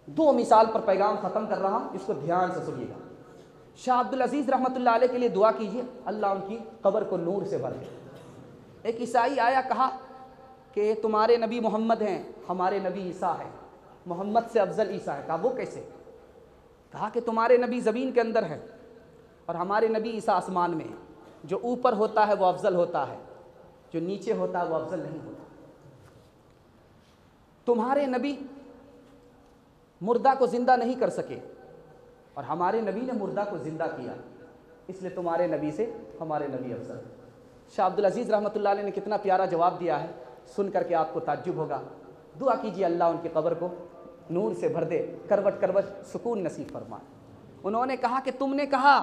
دو مثال پر پیغام ختم کر رہا ہوں، اس کو دھیان سے سنیے گا۔ شاہ عبد العزیز رحمۃ اللہ علیہ کے لیے دعا کیجیے، اللہ ان کی قبر کو نور سے بھر دے۔ ایک عیسائی آیا، کہا کہ تمہارے نبی محمد ہیں، ہمارے نبی عیسیٰ ہے، محمد سے افضل عیسیٰ ہے۔ کہا وہ کیسے؟ کہا کہ تمہارے نبی زمین کے اندر ہے اور ہمارے نبی عیسیٰ آسمان میں ہے، جو اوپر ہوتا ہے وہ افضل ہوتا ہے، جو نیچے ہوتا ہے وہ افضل نہیں ہوتا۔ تمہارے نبی مردہ کو زندہ نہیں کر سکے اور ہمارے نبی نے مردہ کو زندہ کیا، اس لیے تمہارے نبی سے ہمارے نبی افضل ہے۔ شاہ عبد العزیز رحمۃ اللہ علیہ نے کتنا پیارا جواب دیا ہے، سن کر کے آپ کو تعجب ہوگا۔ دعا کیجیے اللہ ان کی قبر کو نور سے بھر دے، کروٹ کروٹ سکون نصیب فرمائے۔ انہوں نے کہا کہ تم نے کہا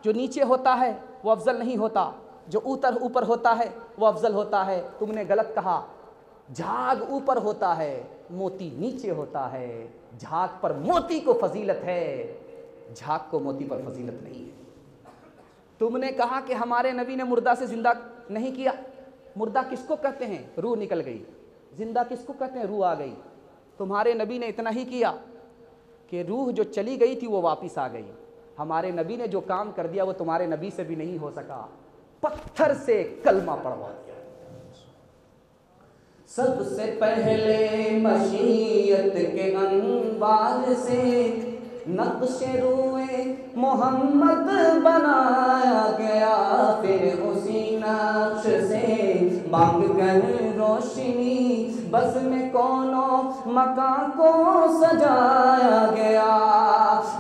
جو نیچے ہوتا ہے وہ افضل نہیں ہوتا، جو اوپر ہوتا ہے وہ افضل ہوتا ہے، تم نے غلط کہا۔ جھاگ اوپر ہوتا ہے، موتی نیچے ہوتا ہے، جھاگ پر موتی کو فضیلت ہے، جھاگ کو موتی پر فضیلت نہیں ہے۔ تم نے کہا کہ ہمارے نبی نے مردہ سے زندہ نہیں کیا۔ مردہ کس کو کہتے ہیں؟ روح نکل گئی۔ زندہ کس کو کہتے ہیں؟ روح آ گئی۔ تمہارے نبی نے اتنا ہی کیا کہ روح جو چلی گئی تھی وہ واپس آ گئی۔ ہمارے نبی نے جو کام کر دیا وہ تمہارے نبی سے بھی نہیں ہو سکا، پتھر سے کلمہ پڑھوا دیا۔ سب سے پہلے مشیت کے انوار سے نقش روئے محمد بنایا گیا، پھر اسی نقش سے مانگ کر روشنی بس میں کونوں مکان کو سجایا گیا۔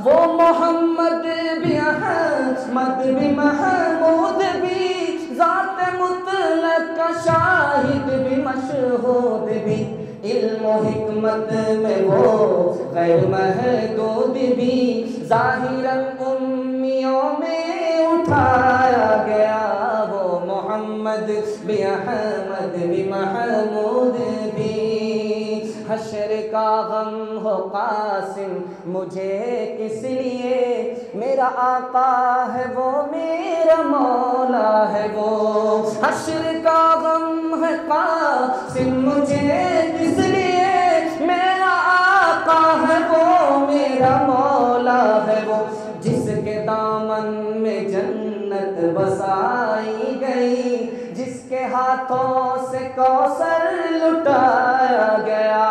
وہ محمد بھی احمد بھی محمود بھی ذات مطلق کا شاہد بھی مشہود بھی، علم و حکمت میں وہ غیر محدود بھی، ظاہراً امیوں میں اٹھایا گیا۔ وہ محمد بھی احمد بھی محمود بھی، حشر کا غم ہو قاسم مجھے کس لیے، میرا آقا ہے وہ میرا مولا ہے وہ، حشر کا غم ہے قاسم مجھے کس لیے، میرا آقا ہے وہ میرا مولا ہے وہ، جس کے دامن میں جنت بسائی گئی، جس کے ہاتھوں سے کوثر لٹایا گیا۔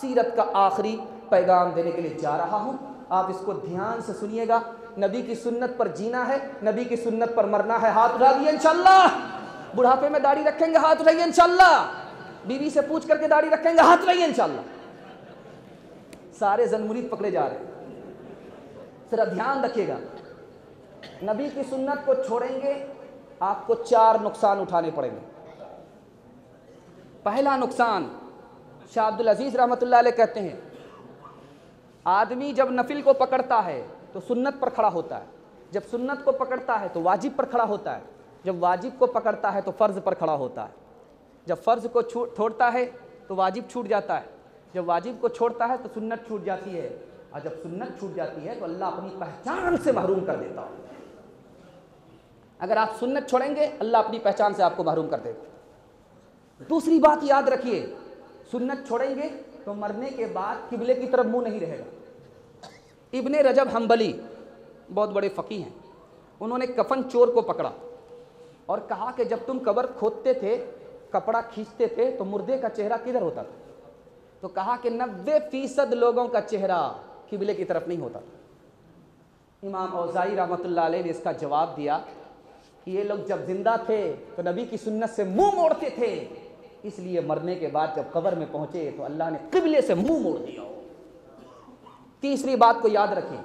سیرت کا آخری پیغام دینے کے لیے جا رہا ہوں، آپ اس کو دھیان سے سنیے گا۔ نبی کی سنت پر جینا ہے، نبی کی سنت پر مرنا ہے۔ ہاتھ اٹھا دیے انشاءاللہ۔ بڑھاپے میں داڑھی رکھیں گے، ہاتھ اٹھائیے انشاءاللہ۔ بیوی سے پوچھ کر کے داڑھی رکھیں گے، ہاتھ اٹھائیے انشاءاللہ۔ سارے زن مرید پکڑے جا رہے ہیں، ذرا دھیان رکھیے گا۔ نبی کی سنت کو چھوڑیں گے آپ کو 4 نقصان اٹھانے پڑیں گے۔ پہلا نقصان، شاہ عبد العزیز رحمۃ اللہ علیہ کہتے ہیں آدمی جب نفل کو پکڑتا ہے تو سنت پر کھڑا ہوتا ہے، جب سنت کو پکڑتا ہے تو واجب پر کھڑا ہوتا ہے، جب واجب کو پکڑتا ہے تو فرض پر کھڑا ہوتا ہے، جب فرض کو چھوڑتا ہے تو واجب چھوٹ جاتا ہے، جب واجب کو چھوڑتا ہے تو سنت چھوٹ جاتی ہے، اور جب سنت چھوٹ جاتی ہے تو اللہ اپنی پہچان سے محروم کر دیتا ہے۔ اگر آپ سنت چھوڑیں گے اللہ اپنی پہچان سے آپ کو محروم کر دے گا۔ دوسری بات یاد رکھیے، سنت چھوڑیں گے تو مرنے کے بعد قبلے کی طرف منہ نہیں رہے گا۔ ابن رجب حنبلی بہت بڑے فقیہ ہیں، انہوں نے کفن چور کو پکڑا اور کہا کہ جب تم قبر کھودتے تھے، کپڑا کھینچتے تھے تو مردے کا چہرہ کدھر ہوتا تھا؟ تو کہا کہ 90% لوگوں کا چہرہ قبلے کی طرف نہیں ہوتا تھا۔ امام اوزاعی رحمۃ اللہ علیہ نے اس کا جواب دیا کہ یہ لوگ جب زندہ تھے تو نبی کی سنت سے منہ موڑتے تھے، اس لیے مرنے کے بعد جب قبر میں پہنچے تو اللہ نے قبلے سے منہ موڑ دیا۔ تیسری بات کو یاد رکھیں،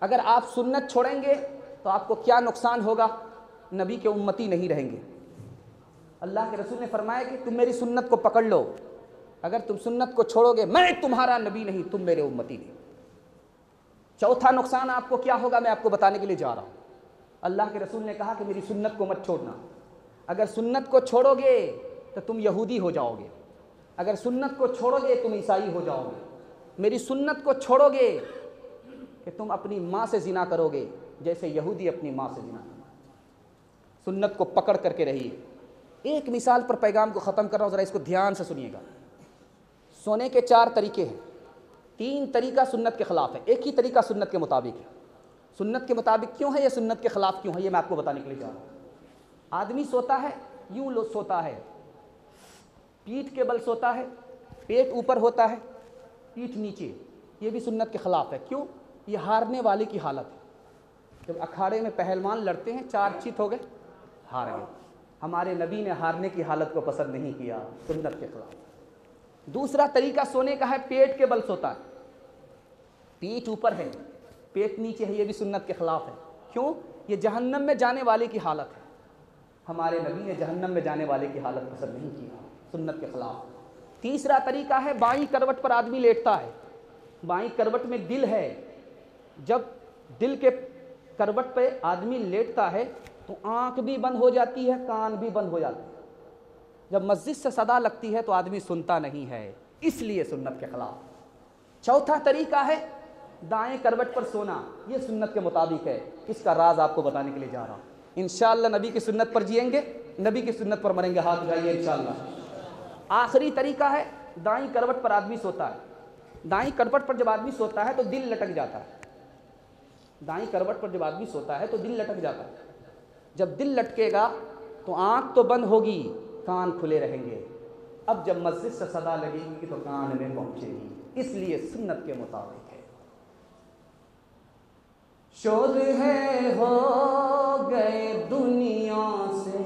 اگر آپ سنت چھوڑیں گے تو آپ کو کیا نقصان ہوگا؟ نبی کے امتی نہیں رہیں گے۔ اللہ کے رسول نے فرمایا کہ تم میری سنت کو پکڑ لو، اگر تم سنت کو چھوڑو گے میں تمہارا نبی نہیں، تم میرے امتی نہیں۔ چوتھا نقصان آپ کو کیا ہوگا میں آپ کو بتانے کے لیے جا رہا ہوں۔ اللہ کے رسول نے کہا کہ میری سنت کو مت چھوڑنا، اگر سنت کو چھوڑو گے تو تم یہودی ہو جاؤ گے، اگر سنت کو چھوڑو گے تم عیسائی ہو جاؤ گے، میری سنت کو چھوڑو گے کہ تم اپنی ماں سے زنا کرو گے جیسے یہودی اپنی ماں سے زنا کرتے۔ سنت کو پکڑ کر کے رہیے۔ ایک مثال پر پیغام کو ختم کر رہا ہوں، ذرا اس کو دھیان سے سنیے گا۔ سونے کے 4 طریقے ہیں۔ 3 طریقہ سنت کے خلاف ہے، ایک ہی طریقہ سنت کے مطابق ہے۔ سنت کے مطابق کیوں ہے، یہ سنت کے خلاف کیوں ہے، یہ میں آپ کو بتانے کے لیے جا رہا ہوں۔ آدمی سوتا ہے، یوں سوتا ہے، پیٹھ کے بل سوتا ہے، پیٹ اوپر ہوتا ہے، پیٹھ نیچے، یہ بھی سنت کے خلاف ہے۔ کیوں؟ یہ ہارنے والے کی حالت ہے۔ جب اکھاڑے میں پہلوان لڑتے ہیں، 4 چیت ہو گئے، ہار گئے۔ ہمارے نبی نے ہارنے کی حالت کو پسند نہیں کیا، سنت کے خلاف۔ دوسرا طریقہ سونے کا ہے، پیٹ کے بل سوتا ہے، پیٹھ اوپر ہے، پیٹ نیچے ہے، یہ بھی سنت کے خلاف ہے۔ کیوں؟ یہ جہنم میں جانے والے کی حالت ہے۔ ہمارے نبی نے جہنم میں جانے والے کی حالت پسند نہیں کی، سنت کے خلاف۔ تیسرا طریقہ ہے، بائیں کروٹ پر آدمی لیٹتا ہے، بائیں کروٹ میں دل ہے، جب دل کے کروٹ پہ آدمی لیٹتا ہے تو آنکھ بھی بند ہو جاتی ہے، کان بھی بند ہو جاتے ہیں۔ جب مسجد سے صدا لگتی ہے تو آدمی سنتا نہیں ہے، اس لیے سنت کے خلاف۔ چوتھا طریقہ ہے دائیں کروٹ پر سونا، یہ سنت کے مطابق ہے۔ اس کا راز آپ کو بتانے کے لیے جا رہا ہوں۔ انشاءاللہ نبی کی سنت پر جئیں گے، نبی کی سنت پر مریں گے، ہاتھ اٹھائیے انشاءاللہ۔ آخری طریقہ ہے دائیں کروٹ پر آدمی سوتا ہے، دائیں کروٹ پر جب آدمی سوتا ہے تو دل لٹک جاتا ہے، دائیں کروٹ پر جب آدمی سوتا ہے تو دل لٹک جاتا ہے۔ جب دل لٹکے گا تو آنکھ تو بند ہوگی، کان کھلے رہیں گے۔ اب جب مسجد سے صدا لگے گی تو کان میں پہنچے گی، اس لیے سنت کے مطابق ہے۔ شور ہے ہو گئے دنیا سے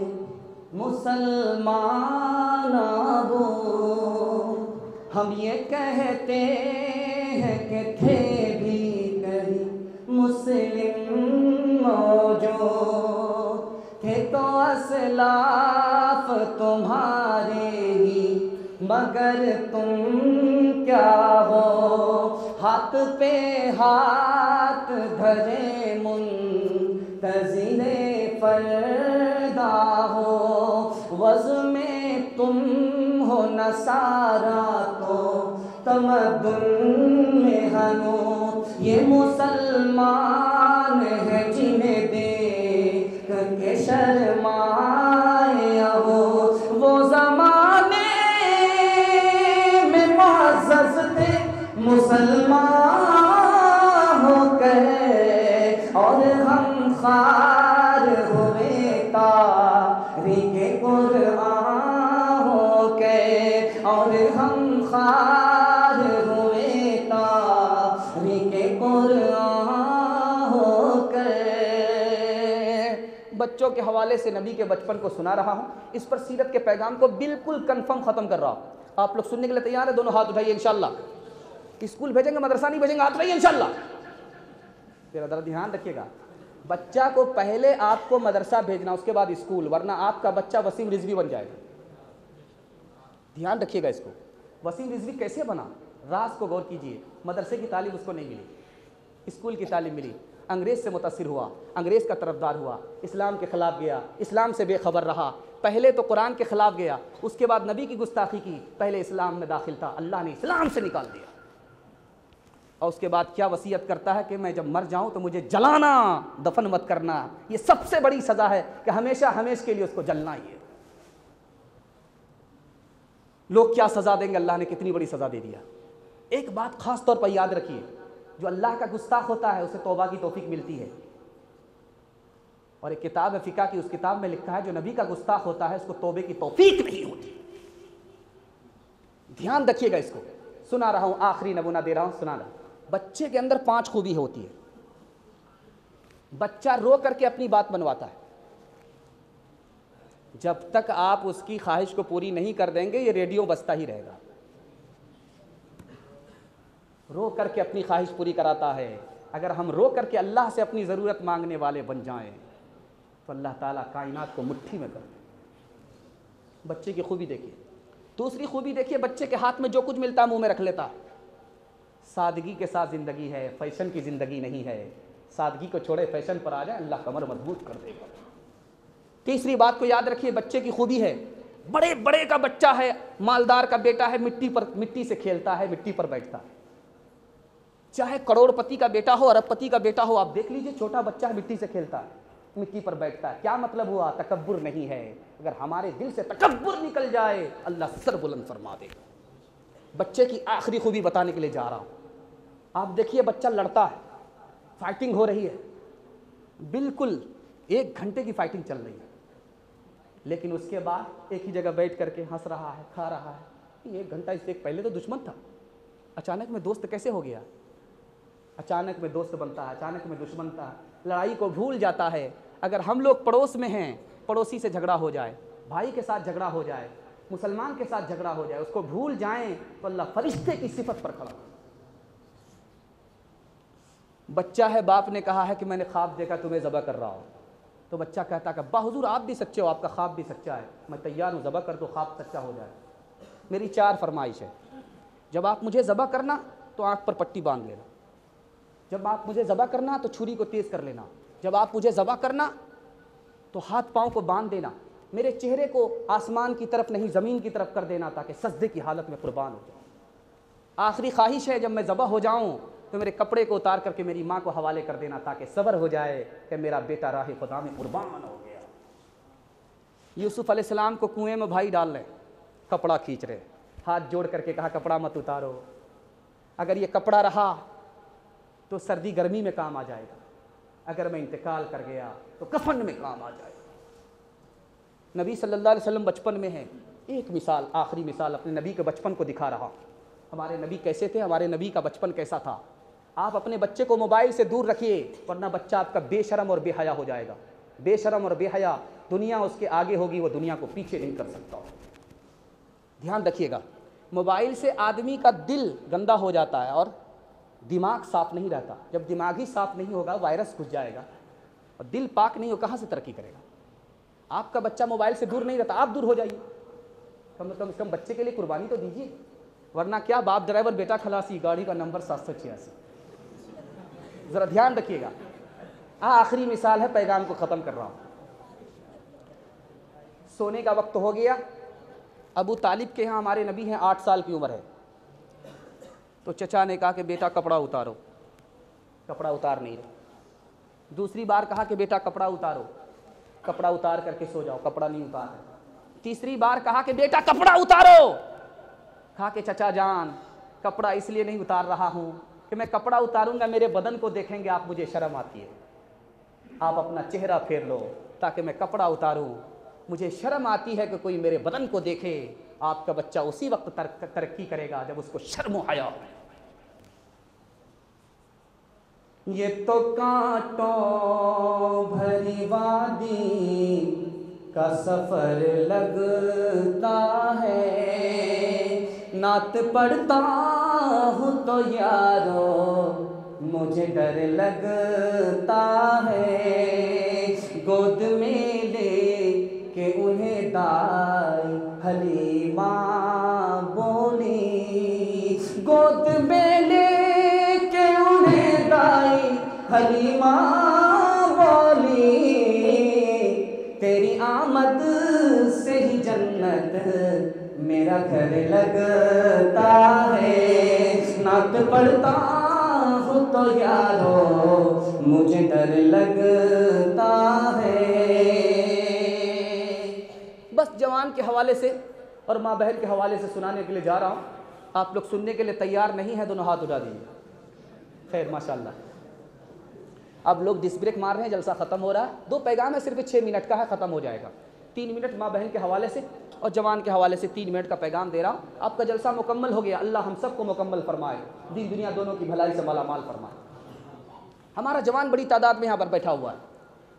مسلمان ابو، ہم یہ کہتے ہیں کہ تھے بھی کہیں مسلم موجود، تھے تو اسلاف تمہارے ہی مگر تم کیا ہو، ہاتھ پہ ہاتھ دھرے منتظر فردا ہو، وضع میں تم ہو نصارا تو تمدن میں ہنوز یہ مسلمان ہے جنہیں دیکھ کے شرمائے ہو، وہ زمانے میں معزز تھے مسلمان ہو گئے، اور ہم خوار ہوئے تاریخ قرآن ہو گئے، اور ہم خوار ہوئے تاریخ قرآن ہو گئے۔ بچوں کے حوالے سے نبی کے بچپن کو سنا رہا ہوں، اس پر سیرت کے پیغام کو بالکل کنفرم ختم کر رہا ہوں۔ آپ لوگ سننے کے لیے تیار ہیں؟ دونوں ہاتھ اٹھائیے انشاءاللہ۔ اسکول بھیجیں گے، مدرسہ نہیں بھیجیں گے، ہاتھ اٹھائیے انشاءاللہ۔ پھر ذرا دھیان رکھیے گا، بچہ کو پہلے آپ کو مدرسہ بھیجنا، اس کے بعد اسکول، ورنہ آپ کا بچہ وسیم رضوی بن جائے گا۔ دھیان رکھیے گا اس کو۔ وسیم رضوی کیسے بنا؟ راز کو غور کیجئے۔ مدرسے کی تعلیم اس کو نہیں ملی، اسکول کی تعلیم ملی، انگریز سے متاثر ہوا، انگریز کا طرفدار ہوا، اسلام کے خلاف گیا، اسلام سے بے خبر رہا، پہلے تو قرآن کے خلاف گیا، اس کے بعد نبی کی گستاخی کی، پہلے اسلام میں داخل تھا، اللہ نے اسلام سے نکال دیا، اور اس کے بعد کیا وصیت کرتا ہے کہ میں جب مر جاؤں تو مجھے جلانا، دفن مت کرنا۔ یہ سب سے بڑی سزا ہے کہ ہمیشہ ہمیشہ کے لیے اس کو جلنا ہی ہے۔ لوگ کیا سزا دیں گے، اللہ نے کتنی بڑی سزا دے دیا۔ ایک بات خاص طور پر یاد رکھیے، جو اللہ کا گستاخ ہوتا ہے اسے توبہ کی توفیق ملتی ہے، اور ایک کتاب ہے فقہ کی، اس کتاب میں لکھا ہے جو نبی کا گستاخ ہوتا ہے اس کو توبے کی توفیق نہیں ہوتی۔ دھیان رکھیے گا اس کو، سنا رہا ہوں، آخری نمونہ دے رہا ہوں، سنا رہا ہوں۔ بچے کے اندر 5 خوبی ہوتی ہے۔ بچہ رو کر کے اپنی بات منواتا ہے، جب تک آپ اس کی خواہش کو پوری نہیں کر دیں گے یہ ریڈیو بجتا ہی رہے گا۔ رو کر کے اپنی خواہش پوری کراتا ہے۔ اگر ہم رو کر کے اللہ سے اپنی ضرورت مانگنے والے بن جائیں تو اللہ تعالیٰ کائنات کو مٹھی میں کر دے۔ بچے کی خوبی دیکھیے۔ دوسری خوبی دیکھیے، بچے کے ہاتھ میں جو کچھ ملتا ہے منہ میں رکھ لیتا ہے۔ سادگی کے ساتھ زندگی ہے، فیشن کی زندگی نہیں ہے۔ سادگی کو چھوڑے، فیشن پر آ جائے، اللہ کمر مضبوط کر دے گا۔ تیسری بات کو یاد رکھیے، بچے کی خوبی ہے، بڑے بڑے کا بچہ ہے، مالدار کا بیٹا ہے، مٹی سے کھیلتا ہے، مٹی پر بیٹھتا ہے۔ چاہے کروڑ پتی کا بیٹا ہو، ارب پتی کا بیٹا ہو، آپ دیکھ لیجئے، چھوٹا بچہ ہے، مٹی سے کھیلتا ہے، مٹی پر بیٹھتا ہے۔ کیا مطلب ہوا؟ تکبر نہیں ہے۔ اگر ہمارے دل سے تکبر نکل جائے اللہ سر بلند فرما دے گا۔ بچے کی آخری خوبی بتانے کے لیے جا رہا ہوں، آپ دیکھیے بچہ لڑتا ہے، فائٹنگ ہو رہی ہے، بالکل 1 گھنٹے کی فائٹنگ چل رہی ہے، لیکن اس کے بعد ایک ہی جگہ بیٹھ کر کے ہنس رہا ہے، کھا رہا ہے۔ 1 گھنٹہ اس سے پہلے تو دشمن تھا، اچانک میں دوست کیسے ہو گیا؟ اچانک میں دوست بنتا ہے، اچانک میں دشمن تھا، لڑائی کو بھول جاتا ہے۔ اگر ہم لوگ پڑوس میں ہیں، پڑوسی سے جھگڑا ہو جائے، بھائی کے ساتھ جھگڑا ہو جائے، مسلمان کے ساتھ جھگڑا ہو جائے، اس کو بھول جائیں تو اللہ فرشتے کی صفت پر کھڑا۔ بچہ ہے، باپ نے کہا ہے کہ میں نے خواب دیکھا تمہیں ذبح کر رہا ہوں، تو بچہ کہتا کہ ابا حضور آپ بھی سچے ہو، آپ کا خواب بھی سچا ہے، میں تیار ہوں، ذبح کر دو، خواب سچا ہو جائے۔ میری 4 فرمائش ہے، جب آپ مجھے ذبح کرنا تو آنکھ پر پٹی باندھ لینا، جب آپ مجھے ذبح کرنا تو چھری کو تیز کر لینا، جب آپ مجھے ذبح کرنا تو ہاتھ پاؤں کو باندھ دینا، میرے چہرے کو آسمان کی طرف نہیں زمین کی طرف کر دینا تاکہ سجدے کی حالت میں قربان ہو جاؤں۔ آخری خواہش ہے جب میں ذبح ہو جاؤں تو میرے کپڑے کو اتار کر کے میری ماں کو حوالے کر دینا تاکہ صبر ہو جائے کہ میرا بیٹا راہ خدا میں قربان ہو گیا۔ یوسف علیہ السلام کو کنویں میں بھائی ڈال رہے، کپڑا کھینچ رہے، ہاتھ جوڑ کر کے کہا کپڑا مت اتارو، اگر یہ کپڑا رہا تو سردی گرمی میں کام آ جائے گا، اگر میں انتقال کر گیا تو کفن میں کام آ جائے گا۔ نبی صلی اللہ علیہ وسلم بچپن میں ہیں، ایک مثال، آخری مثال اپنے نبی کے بچپن کو دکھا رہا۔ ہمارے نبی کیسے تھے، ہمارے نبی کا بچپن کیسا تھا۔ آپ اپنے بچے کو موبائل سے دور رکھیے ورنہ بچہ آپ کا بے شرم اور بے حیا ہو جائے گا۔ بے شرم اور بے حیا، دنیا اس کے آگے ہوگی، وہ دنیا کو پیچھے نہیں کر سکتا۔ دھیان رکھیے گا، موبائل سے آدمی کا دل گندا ہو جاتا ہے اور دماغ صاف نہیں رہتا۔ جب دماغ ہی صاف نہیں ہوگا وائرس گھس جائے گا، اور دل پاک نہیں ہو کہاں سے ترقی کرے گا۔ آپ کا بچہ موبائل سے دور نہیں رہتا، آپ دور ہو جائیے، کم از کم بچے کے لیے قربانی تو دیجیے، ورنہ کیا باپ ڈرائیور بیٹا خلاصی، گاڑی کا نمبر 786۔ ذرا دھیان رکھیے گا۔ آخری مثال ہے، پیغام کو ختم کر رہا ہوں۔ سونے کا وقت ہو گیا، ابو طالب کے ہاں ہمارے نبی ہیں، 8 سال کی عمر ہے، تو چچا نے کہا کہ بیٹا کپڑا اتارو، کپڑا اتار نہیں رہے۔ دوسری بار کہا کہ بیٹا کپڑا اتارو، کپڑا اتار کر کے سو جاؤ، کپڑا نہیں اتار رہے۔ تیسری بار کہا کہ بیٹا کپڑا اتارو، کہا کہ چچا جان کپڑا اس لیے نہیں اتار رہا ہوں کہ میں کپڑا اتاروں گا میرے بدن کو دیکھیں گے آپ، مجھے شرم آتی ہے، آپ اپنا چہرہ پھیر لو تاکہ میں کپڑا اتاروں، مجھے شرم آتی ہے کہ کوئی میرے بدن کو دیکھے۔ آپ کا بچہ اسی وقت ترقی کرے گا جب اس کو شرم و حیا ہو۔ یہ تو کانٹوں بھری وادی کا سفر لگتا ہے، نعت پڑھتا ہوں تو یارو مجھے ڈر لگتا ہے، گود میں لے کہ انہیں دائی حلیمہ بولی، گود میں لے کہ انہیں دائی حلیمہ بولی، تیری آمد سے ہی جنت میرا گھر لگتا ہے، نعت پڑھتا ہوں تو یارو مجھے ڈر لگتا ہے۔ بس جوان کے حوالے سے اور ماں بہن کے حوالے سے سنانے کے لیے جا رہا ہوں، آپ لوگ سننے کے لیے تیار نہیں ہیں؟ دونوں ہاتھ اٹھا دیجیے۔ خیر ماشاءاللہ، اب لوگ ڈس بریک مار رہے ہیں، جلسہ ختم ہو رہا ہے، 2 پیغام ہے، صرف 6 منٹ کا ہے، ختم ہو جائے گا۔ 3 منٹ ماں بہن کے حوالے سے اور جوان کے حوالے سے 3 منٹ کا پیغام دے رہا ہوں۔ آپ کا جلسہ مکمل ہو گیا، اللہ ہم سب کو مکمل فرمائے، دین دنیا دونوں کی بھلائی سے مالا مال فرمائے۔ ہمارا جوان بڑی تعداد میں یہاں پر بیٹھا ہوا ہے،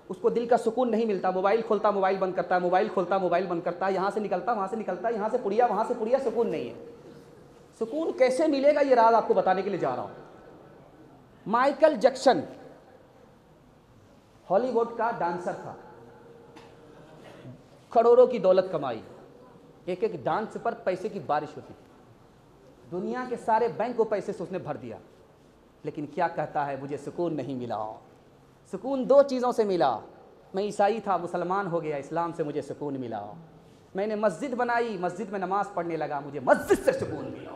اس کو دل کا سکون نہیں ملتا، موبائل کھولتا موبائل بند کرتا ہے، موبائل کھولتا موبائل بند کرتا ہے، یہاں سے نکلتا وہاں سے نکلتا، یہاں سے پڑیا وہاں سے پڑیا، سکون نہیں ہے۔ سکون کیسے ملے گا یہ راز آپ کو بتانے کے لیے جا رہا ہوں۔ مائیکل جیکسن ہالی ووڈ کا ڈانسر تھا، کروڑوں کی دولت کمائی، ایک ایک ڈانس پر پیسے کی بارش ہوتی تھی، دنیا کے سارے بینک کو پیسے سے اس نے بھر دیا، لیکن کیا کہتا ہے، مجھے سکون نہیں ملا۔ سکون 2 چیزوں سے ملا، میں عیسائی تھا مسلمان ہو گیا، اسلام سے مجھے سکون ملا، میں نے مسجد بنائی، مسجد میں نماز پڑھنے لگا، مجھے مسجد سے سکون ملا۔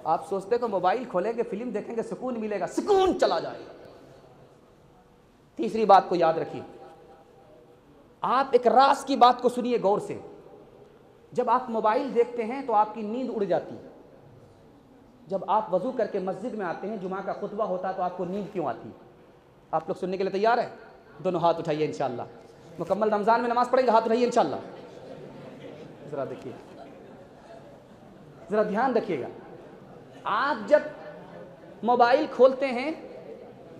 آپ سوچتے کہ موبائل کھولیں گے فلم دیکھیں گے سکون ملے گا، سکون چلا جائے گا۔ تیسری بات کو یاد رکھیے، آپ ایک راز کی بات کو سنیے غور سے، جب آپ موبائل دیکھتے ہیں تو آپ کی نیند اڑ جاتی ہے، جب آپ وضو کر کے مسجد میں آتے ہیں، جمعہ کا خطبہ ہوتا ہے تو آپ کو نیند کیوں آتی؟ آپ لوگ سننے کے لیے تیار ہیں؟ دونوں ہاتھ اٹھائیے انشاءاللہ۔ مکمل رمضان میں نماز پڑھیں گے، ہاتھ اٹھائیے انشاءاللہ۔ ذرا دیکھیے، ذرا دھیان رکھیے گا، آپ جب موبائل کھولتے ہیں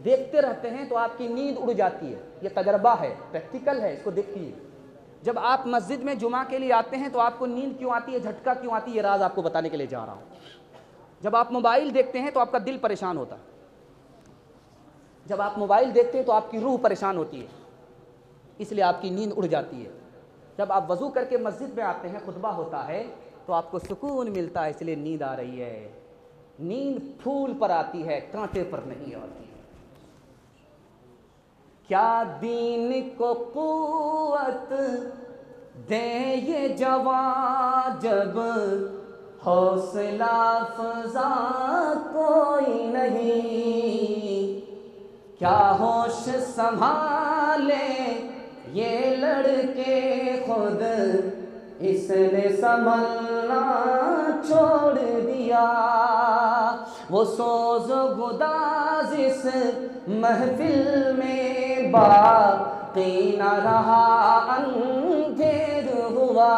دیکھتے رہتے ہیں تو آپ کی نیند اڑ جاتی ہے۔ یہ تجربہ ہے، پریکٹیکل ہے، اس کو دیکھیے۔ جب آپ مسجد میں جمعہ کے لیے آتے ہیں تو آپ کو نیند کیوں آتی ہے، جھٹکا کیوں آتی ہے، یہ راز آپ کو بتانے کے لیے جا رہا ہوں۔ جب آپ موبائل دیکھتے ہیں تو آپ کا دل پریشان ہوتا ہے، جب آپ موبائل دیکھتے ہیں تو آپ کی روح پریشان ہوتی ہے، اس لیے آپ کی نیند اڑ جاتی ہے۔ جب آپ وضو کر کے مسجد میں آتے ہیں، خطبہ ہوتا ہے تو آپ کو سکون ملتا ہے، اس لیے نیند آ رہی ہے۔ نیند پھول پر آتی ہے، کانٹے پر نہیں آتی۔ کیا دین کو قوت دے یہ جوان جب حوصلہ افزا کوئی نہیں، کیا ہوش سنبھالے یہ لڑکے خود اس نے سنبھلنا چھوڑ دیا۔ وہ سوز و گداز اس محفل میں باقی نہ رہا، اندھیر ہوا،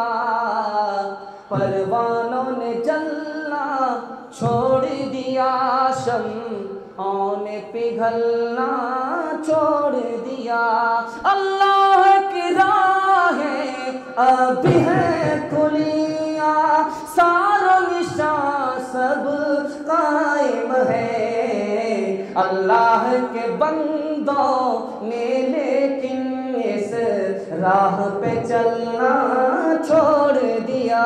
پروانوں نے جلنا چھوڑ دیا، شمعوں نے پگھلنا چھوڑ دیا۔ اللہ کی راہیں ابھی ہے کھلیاں، سارا نشاں سب قائم ہے، اللہ کے بندوں نے لیکن اس راہ پہ چلنا چھوڑ دیا۔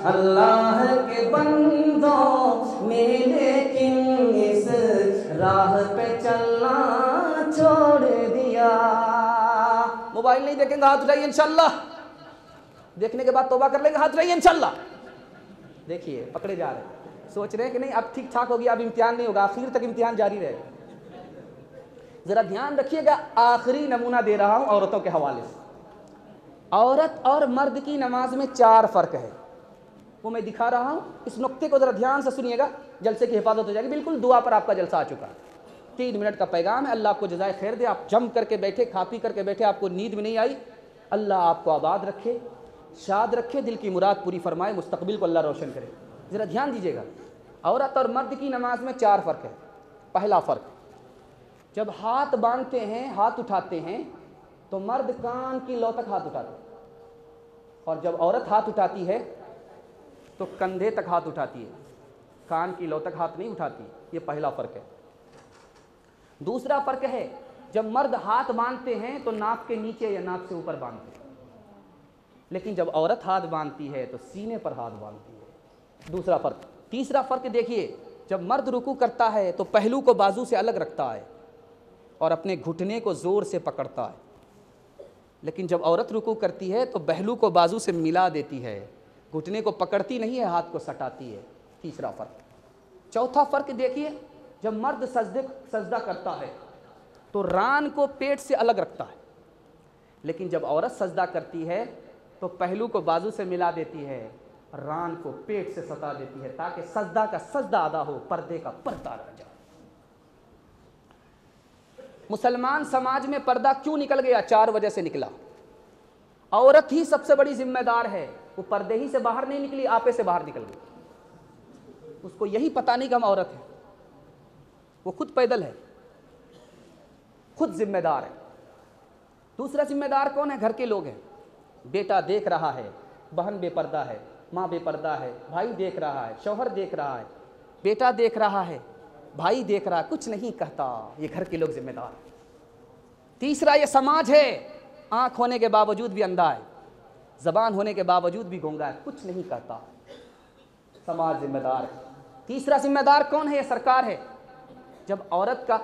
اللہ کے بندوں نے لیکن اس راہ پہ چلنا چھوڑ دیا۔ موبائل نہیں دیکھیں گے، ہاتھ اٹھائیے انشاءاللہ۔ دیکھنے کے بعد توبہ کر لیں گے، ہاتھ اٹھائیے انشاءاللہ۔ دیکھیے پکڑے جا رہے ہیں، سوچ رہے ہیں کہ نہیں اب ٹھیک ٹھاک ہو گیا، اب امتحان نہیں ہوگا، آخر تک امتحان جاری رہے گا۔ ذرا دھیان رکھیے گا، آخری نمونہ دے رہا ہوں عورتوں کے حوالے سے۔ عورت اور مرد کی نماز میں 4 فرق ہے، وہ میں دکھا رہا ہوں، اس نقطے کو ذرا دھیان سے سنیے گا، جلسے کی حفاظت ہو جائے گی۔ بالکل دعا پر آپ کا جلسہ آ چکا ہے، 3 منٹ کا پیغام ہے، اللہ آپ کو جزائے خیر دے۔ آپ جم کر کے بیٹھے، کھا پی کر کے بیٹھے، آپ کو نیند بھی نہیں آئی، اللہ آپ کو آباد رکھے، شاد رکھے، دل کی مراد پوری فرمائے، مستقبل کو اللہ روشن کرے۔ ذرا دھیان دیجیے گا، عورت اور مرد کی نماز میں 4 فرق ہے۔ پہلا فرق، جب ہاتھ باندھتے ہیں، ہاتھ اٹھاتے ہیں تو مرد کان کی لو تک ہاتھ اٹھاتے ہیں، اور جب عورت ہاتھ اٹھاتی ہے تو کندھے تک ہاتھ اٹھاتی ہے، کان کی لو تک ہاتھ نہیں اٹھاتی۔ یہ پہلا فرق ہے۔ دوسرا فرق ہے، جب مرد ہاتھ باندھتے ہیں تو ناک کے نیچے یا ناک سے اوپر باندھتے ہیں، لیکن جب عورت ہاتھ باندھتی ہے تو سینے پر ہاتھ باندھتی ہے۔ دوسرا فرق۔ تیسرا فرق دیکھیے، جب مرد رکوع کرتا ہے تو پہلو کو بازو سے الگ رکھتا ہے اور اپنے گھٹنے کو زور سے پکڑتا ہے، لیکن جب عورت رکوع کرتی ہے تو بہلو کو بازو سے ملا دیتی ہے، گھٹنے کو پکڑتی نہیں ہے، ہاتھ کو سٹاتی ہے۔ تیسرا فرق۔ چوتھا فرق دیکھیے، جب مرد سجدہ کرتا ہے تو ران کو پیٹ سے الگ رکھتا ہے، لیکن جب عورت سجدہ کرتی ہے تو پہلو کو بازو سے ملا دیتی ہے، ران کو پیٹ سے ستا دیتی ہے، تاکہ سجدہ کا سجدہ ادا ہو، پردے کا پردہ رہ جائے۔ مسلمان سماج میں پردہ کیوں نکل گیا؟ 4 وجہ سے نکلا۔ عورت ہی سب سے بڑی ذمہ دار ہے، وہ پردے ہی سے باہر نہیں نکلی، آپے سے باہر نکل گئی۔ اس کو یہی پتہ نہیں کہ ہم عورت ہیں، وہ خود پیدل ہے، خود ذمہ دار ہے۔ دوسرا ذمہ دار کون ہے؟ گھر کے لوگ ہیں۔ بیٹا دیکھ رہا ہے، بہن بے پردہ ہے، ماں بے پردہ ہے، بھائی دیکھ رہا ہے، شوہر دیکھ رہا ہے، بیٹا دیکھ رہا ہے، بھائی دیکھ رہا ہے، کچھ نہیں کہتا، یہ گھر کے لوگ ذمہ دار ہیں۔ تیسرا یہ سماج ہے، آنکھ ہونے کے باوجود بھی اندھا ہے، زبان ہونے کے باوجود بھی گونگا ہے، کچھ نہیں کہتا، سماج ذمہ دار ہے۔ تیسرا ذمہ دار کون ہے؟ یہ سرکار ہے۔ جب عورت کا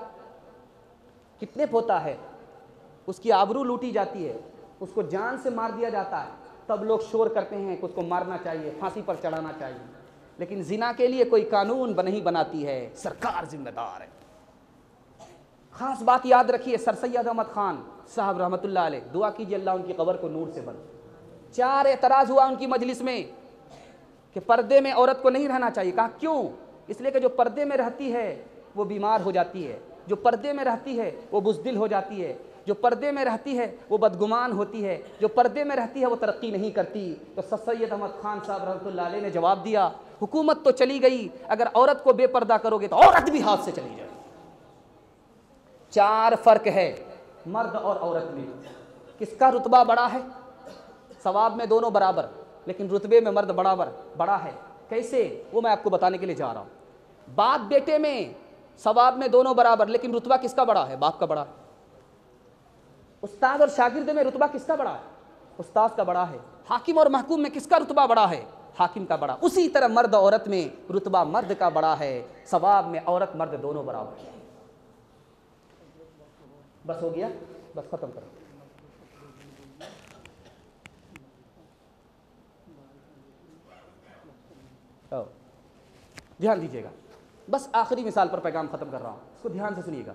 کڈنیپ ہوتا ہے، اس کی آبرو لوٹی جاتی ہے، اس کو جان سے مار دیا جاتا ہے، تب لوگ شور کرتے ہیں کہ اس کو مارنا چاہیے، پھانسی پر چڑھانا چاہیے، لیکن زنا کے لیے کوئی قانون نہیں بناتی ہے، سرکار ذمہ دار ہے۔ خاص بات یاد رکھیے، سر سید احمد خان صاحب رحمۃ اللہ علیہ، دعا کیجیے اللہ ان کی قبر کو نور سے بھر۔ 4 اعتراض ہوا ان کی مجلس میں کہ پردے میں عورت کو نہیں رہنا چاہیے. کہا کیوں؟ اس لیے کہ جو پردے میں رہتی ہے وہ بیمار ہو جاتی ہے, جو پردے میں رہتی ہے وہ بزدل ہو جاتی ہے, جو پردے میں رہتی ہے وہ بدگمان ہوتی ہے, جو پردے میں رہتی ہے وہ ترقی نہیں کرتی. تو سید احمد خان صاحب رحمۃ اللہ علیہ نے جواب دیا, حکومت تو چلی گئی, اگر عورت کو بے پردہ کرو گے تو عورت بھی ہاتھ سے چلی جائے. 4 فرق ہے مرد اور عورت میں. کس کا رتبہ بڑا ہے؟ ثواب میں دونوں برابر, لیکن رتبے میں مرد بڑا ہے. کیسے؟ وہ میں آپ کو بتانے کے لیے جا رہا ہوں. باپ بیٹے میں ثواب میں دونوں برابر, لیکن رتبہ کس کا بڑا ہے؟ باپ کا بڑا ہے. استاد اور شاگرد میں رتبہ کس کا بڑا ہے؟ استاد کا بڑا ہے. حاکم اور محکوم میں کس کا رتبہ بڑا ہے؟ حاکم کا بڑا. اسی طرح مرد عورت میں رتبہ مرد کا بڑا ہے, ثواب میں عورت مرد دونوں برابر ہے. بس ہو گیا, بس ختم کرو. دھیان دیجیے گا, بس آخری مثال پر پیغام ختم کر رہا ہوں, اس کو دھیان سے سنیے گا.